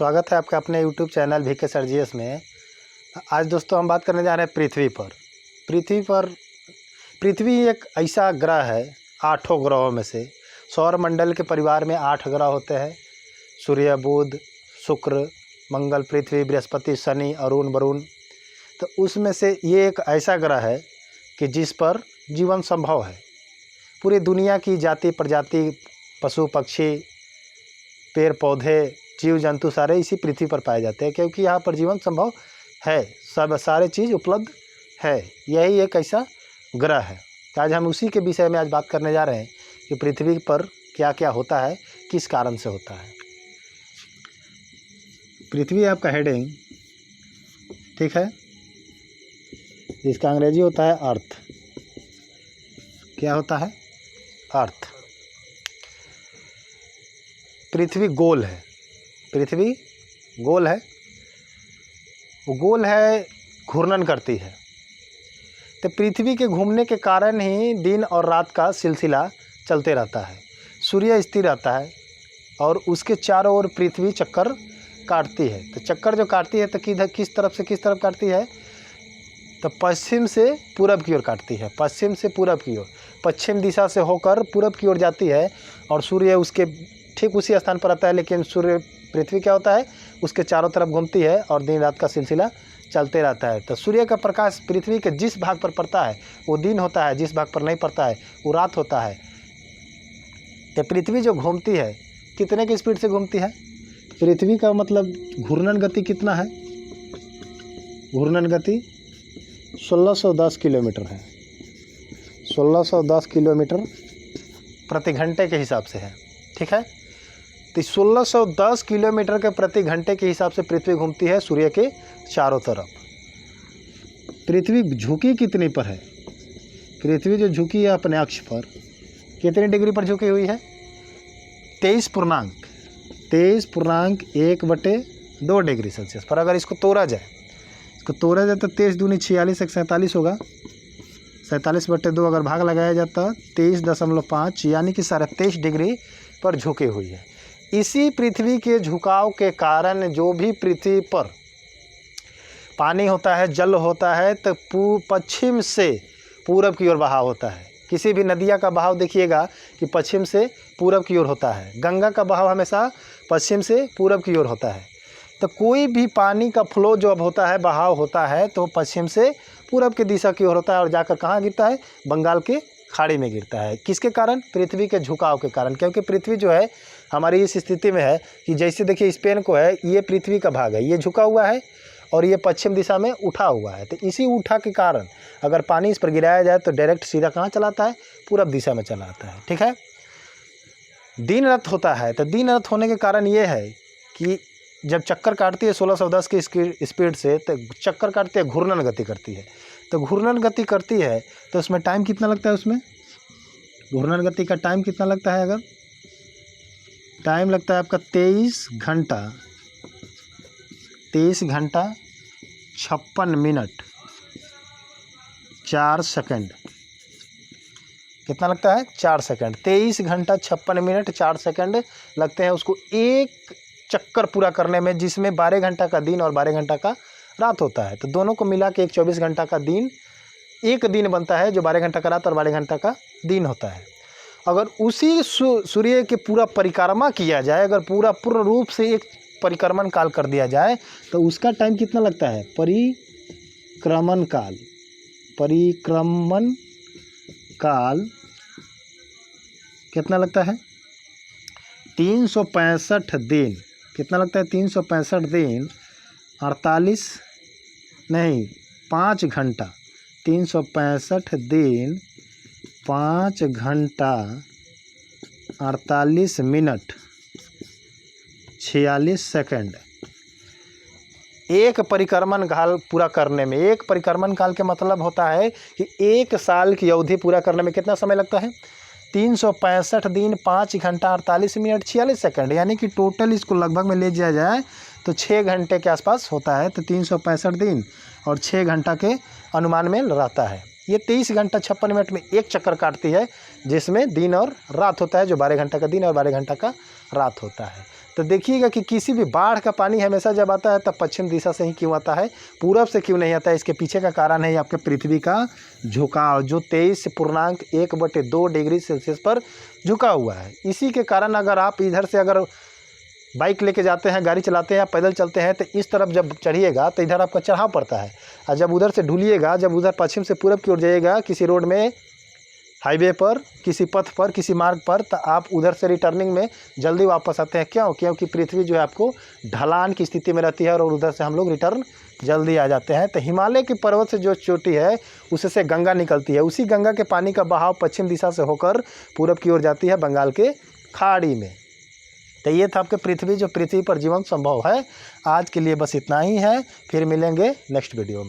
स्वागत है आपका अपने YouTube channel VK Sir GS में। आज दोस्तों हम बात करने जा रहे हैं पृथ्वी एक ऐसा ग्रह है, 8 ग्रहों में से। सौर मंडल के परिवार में 8 ग्रह होते हैं। सूर्य, बुध, शुक्र, मंगल, पृथ्वी, बृहस्पति, शनि, अरुण, वरुण। तो उसमें से ये एक ऐसा ग्रह है कि जिस पर जीवन संभव है। पूरी दुनिया की जाति प्रजाति, पशु पक्षी, पेड़ पौधे, जीव जंतु सारे इसी पृथ्वी पर पाए जाते हैं, क्योंकि यहाँ पर जीवन संभव है, सारे चीज़ उपलब्ध है। यही एक ऐसा ग्रह है। तो आज हम उसी के विषय में आज बात करने जा रहे हैं कि पृथ्वी पर क्या क्या होता है, किस कारण से होता है। पृथ्वी आपका हेडिंग, ठीक है, जिसका अंग्रेजी होता है अर्थ। क्या होता है? अर्थ। पृथ्वी गोल है, पृथ्वी गोल है, वो गोल है, घूर्णन करती है। तो पृथ्वी के घूमने के कारण ही दिन और रात का सिलसिला चलते रहता है। सूर्य स्थिर रहता है और उसके चारों ओर पृथ्वी चक्कर काटती है। तो चक्कर जो काटती है तो किस तरफ से किस तरफ काटती है? तो पश्चिम से पूरब की ओर काटती है, पश्चिम से पूरब की ओर। पश्चिम दिशा से होकर पूरब की ओर जाती है और सूर्य उसके ठीक उसी स्थान पर आता है, लेकिन सूर्य पृथ्वी क्या होता है, उसके चारों तरफ घूमती है और दिन रात का सिलसिला चलते रहता है। तो सूर्य का प्रकाश पृथ्वी के जिस भाग पर पड़ता है वो दिन होता है, जिस भाग पर नहीं पड़ता है वो रात होता है। तो पृथ्वी जो घूमती है, कितने की स्पीड से घूमती है? पृथ्वी का मतलब घूर्णन गति कितना है? घूर्णन गति 1610 किलोमीटर है। 1610 किलोमीटर प्रति घंटे के हिसाब से है, ठीक है। तो 1610 किलोमीटर के प्रति घंटे के हिसाब से पृथ्वी घूमती है सूर्य के चारों तरफ। पृथ्वी झुकी कितनी पर है? पृथ्वी जो झुकी है अपने अक्ष पर, कितनी डिग्री पर झुकी हुई है? 23.1/2 डिग्री सेल्सियस पर। अगर इसको तोड़ा जाए तो 23 दूनी 46, 47 होगा। 47/2 अगर भाग लगाया जाता 23.5, यानी कि 23.5 डिग्री पर झुकी हुई है। इसी पृथ्वी के झुकाव के कारण जो भी पृथ्वी पर पानी होता है, जल होता है, तो पश्चिम से पूरब की ओर बहाव होता है। किसी भी नदिया का बहाव देखिएगा कि पश्चिम से पूरब की ओर होता है। गंगा का बहाव हमेशा पश्चिम से पूरब की ओर होता है। तो कोई भी पानी का फ्लो जो अब होता है, बहाव होता है, तो पश्चिम से पूरब की दिशा की ओर होता है और जाकर कहाँ गिरता है? बंगाल के खाड़ी में गिरता है। किसके कारण? पृथ्वी के झुकाव के कारण। क्योंकि पृथ्वी जो है हमारी इस स्थिति में है कि जैसे देखिए स्पेन को है, ये पृथ्वी का भाग है, ये झुका हुआ है और ये पश्चिम दिशा में उठा हुआ है। तो इसी उठा के कारण अगर पानी इस पर गिराया जाए तो डायरेक्ट सीधा कहाँ चलाता है? पूरब दिशा में चला आता है, ठीक है। दिन रात होता है, तो दिन रात होने के कारण ये है कि जब चक्कर काटती है 1610 की स्पीड से, तो चक्कर काटती है, घूर्णन गति करती है। तो घूर्णन गति करती है तो उसमें टाइम कितना लगता है? उसमें घूर्णन गति का टाइम कितना लगता है? अगर टाइम लगता है आपका 23 घंटा 56 मिनट 4 सेकंड। कितना लगता है? 4 सेकंड। 23 घंटा 56 मिनट 4 सेकंड लगते हैं उसको एक चक्कर पूरा करने में, जिसमें 12 घंटा का दिन और 12 घंटा का रात होता है। तो दोनों को मिला के एक 24 घंटा का दिन, एक दिन बनता है, जो 12 घंटा का रात और 12 घंटा का दिन होता है। अगर उसी सूर्य के पूरा परिक्रमा किया जाए, अगर पूर्ण रूप से एक परिक्रमण काल कर दिया जाए, तो उसका टाइम कितना लगता है? परिक्रमण काल कितना लगता है? 365 दिन। कितना लगता है? 365 दिन 5 घंटा। 365 दिन 5 घंटा 48 मिनट 46 सेकंड। एक परिक्रमण काल पूरा करने में, एक परिक्रमण काल के मतलब होता है कि 1 साल की अवधि पूरा करने में कितना समय लगता है? 365 दिन 5 घंटा 48 मिनट 46 सेकंड, यानी कि टोटल इसको लगभग में ले जाया जाए तो 6 घंटे के आसपास होता है। तो 365 दिन और 6 घंटा के अनुमान में रहता है। ये 23 घंटा 56 मिनट में एक चक्कर काटती है, जिसमें दिन और रात होता है, जो 12 घंटा का दिन और 12 घंटा का रात होता है। तो देखिएगा कि किसी भी बाढ़ का पानी हमेशा जब आता है तब पश्चिम दिशा से ही क्यों आता है, पूरब से क्यों नहीं आता है। इसके पीछे का कारण है आपके पृथ्वी का झुकाव, जो 23.1/2 डिग्री सेल्सियस पर झुका हुआ है। इसी के कारण अगर आप इधर से अगर बाइक लेके जाते हैं, गाड़ी चलाते हैं या पैदल चलते हैं, तो इस तरफ जब चढ़िएगा तो इधर आपका चढ़ाव पड़ता है, और जब उधर से ढूलिएगा, जब उधर पश्चिम से पूरब की ओर जाइएगा किसी रोड में, हाईवे पर, किसी पथ पर, किसी मार्ग पर, तो आप उधर से रिटर्निंग में जल्दी वापस आते हैं। क्यों? क्योंकि पृथ्वी जो है आपको ढलान की स्थिति में रहती है और उधर से हम लोग रिटर्न जल्दी आ जाते हैं। तो हिमालय के पर्वत से जो चोटी है उससे गंगा निकलती है, उसी गंगा के पानी का बहाव पश्चिम दिशा से होकर पूरब की ओर जाती है बंगाल के खाड़ी में। तो ये था आपके पृथ्वी, जो पृथ्वी पर जीवन संभव है। आज के लिए बस इतना ही है, फिर मिलेंगे नेक्स्ट वीडियो में।